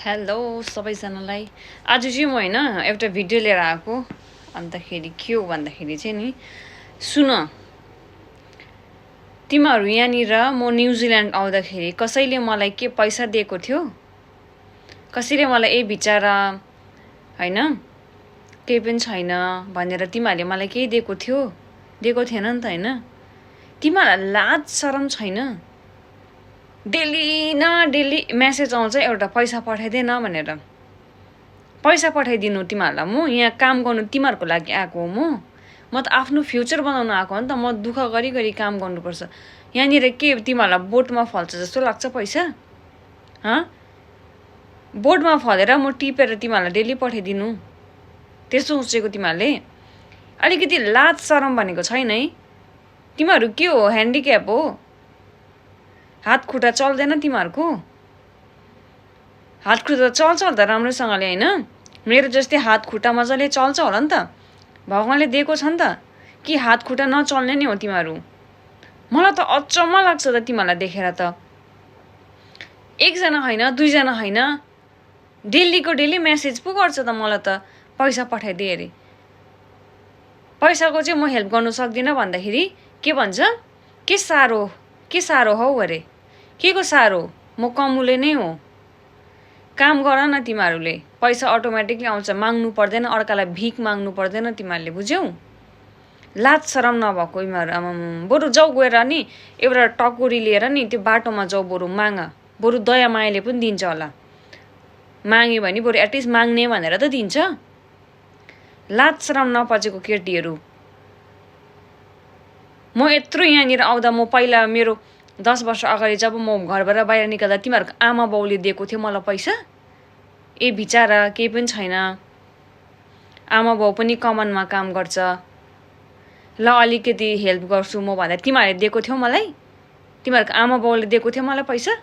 Hello सबैजनालाई। आज चाहिँ म होइन एउटा भिडियो लिएर आएको। अन्तखेरि के हो भन्दाखेरि चाहिँ नि, सुन, तिमीहरू यहाँनिर म न्युजिल्यान्ड आउँदाखेरि कसैले मलाई के पैसा दिएको थियो? कसैले मलाई ए बिचारा होइन केही पनि छैन भनेर तिमीहरूले मलाई केही दिएको थियो? दिएको थिएन नि त होइन? तिमीहरूलाई लाज शरम छैन? डेली न डेली मेसेज आउँछ एउटा पैसा पठाइदे न भनेर। पैसा पठाइदिनु तिमीहरूलाई? म यहाँ काम गर्नु तिमीहरूको लागि आएको हो। म त आफ्नो फ्युचर बनाउन आएको हो नि त। म दुःख गरी गरी काम गर्नुपर्छ। यहाँनिर के तिमीहरूलाई बोटमा फल्छ जस्तो लाग्छ पैसा? बोटमा फलेर म टिपेर तिमीहरूलाई डेली पठाइदिनु त्यस्तो सोचेको तिमीहरूले? अलिकति लाज शरम भनेको छैन है? तिमीहरू के हो, ह्यान्डिक्याप हो? हात खुट्टा चल्दैन तिमीहरूको? हात खुट्टा चल्छ होला त राम्रोसँगले होइन? मेरो जस्तै हात खुट्टा मजाले चल्छ होला नि त? भगवानले दिएको छ नि त। कि हात खुट्टा नचल्ने नै हो तिमीहरू? मलाई त अचम्म लाग्छ त तिमीहरूलाई देखेर त। एकजना होइन, दुईजना होइन, डेलीको डेली मेसेज पो गर्छ त मलाई त, पैसा पठाइदिए अरे। पैसाको चाहिँ म हेल्प गर्नु सक्दिनँ भन्दाखेरि के भन्छ? के साह्रो हौ अरे। के को साह्रो? म कमुले नै हो। काम गर न तिमीहरूले, पैसा अटोमेटिकली आउँछ। माग्नु पर्दैन, अर्कालाई भिख माग्नु पर्दैन तिमीहरूले, बुझ्यौ? लाज शरम नभएको तिमीहरू। आमाम, बरु जाऊ गएर नि एउटा टकुरी लिएर नि त्यो बाटोमा जाऊ, बरु माग। बरु दया मायाले पनि दिन्छ होला। माग्यो भने बरु एटलिस्ट माग्ने भनेर त दिन्छ। लाज शरम नपचेको केटीहरू। म यत्रो यहाँनिर आउँदा म पहिला मेरो 10 वर्ष अगाडि जब म घरबाट बाहिर निकाल्दा तिमीहरूको आमा बाउले दिएको थियो मलाई पैसा? ए बिचारा केही पनि छैन, आमा बाउ पनि कमानमा काम गर्छ, ल अलिकति हेल्प गर्छु म भन्दा तिमीहरूले दिएको थियो मलाई? तिमीहरूको आमा बाउले दिएको थियो मलाई पैसा?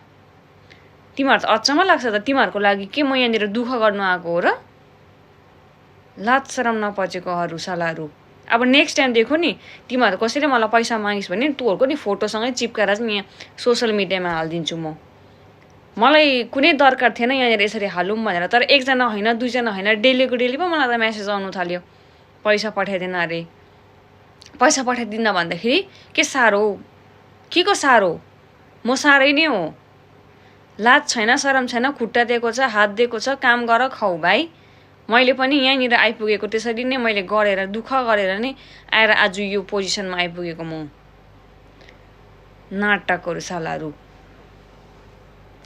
तिमीहरू त अचम्म लाग्छ त। तिमीहरूको लागि के म यहाँनिर दुःख गर्नु आएको हो र? लाज शरम नपचेकोहरू सालाहरू। अब नेक्स्ट टाइम देखो नि तिमीहरू कसैले मलाई पैसा मागिस् भने तँहरूको नि फोटोसँगै चिप्काएर चाहिँ यहाँ सोसल मिडियामा हालिदिन्छु म। मलाई कुनै दरकार थिएन यहाँनिर यसरी हालौँ भनेर। तर एकजना होइन, दुईजना होइन, डेलीको डेली पो मलाई त मेसेज आउनु थाल्यो, पैसा पठाइदिन अरे। पैसा पठाइदिन भन्दाखेरि के साह्रो? के को साह्रो? म साह्रै नै हो। लाज छैन, शरम छैन? खुट्टा दिएको छ, हात दिएको छ, काम गर खाऊ भाइ। मैले पनि यहाँनिर आइपुगेको त्यसरी नै मैले गरेर दुःख गरेर नै आएर आज यो पोजिसनमा आइपुगेको म। नाटकहरू सालाहरू।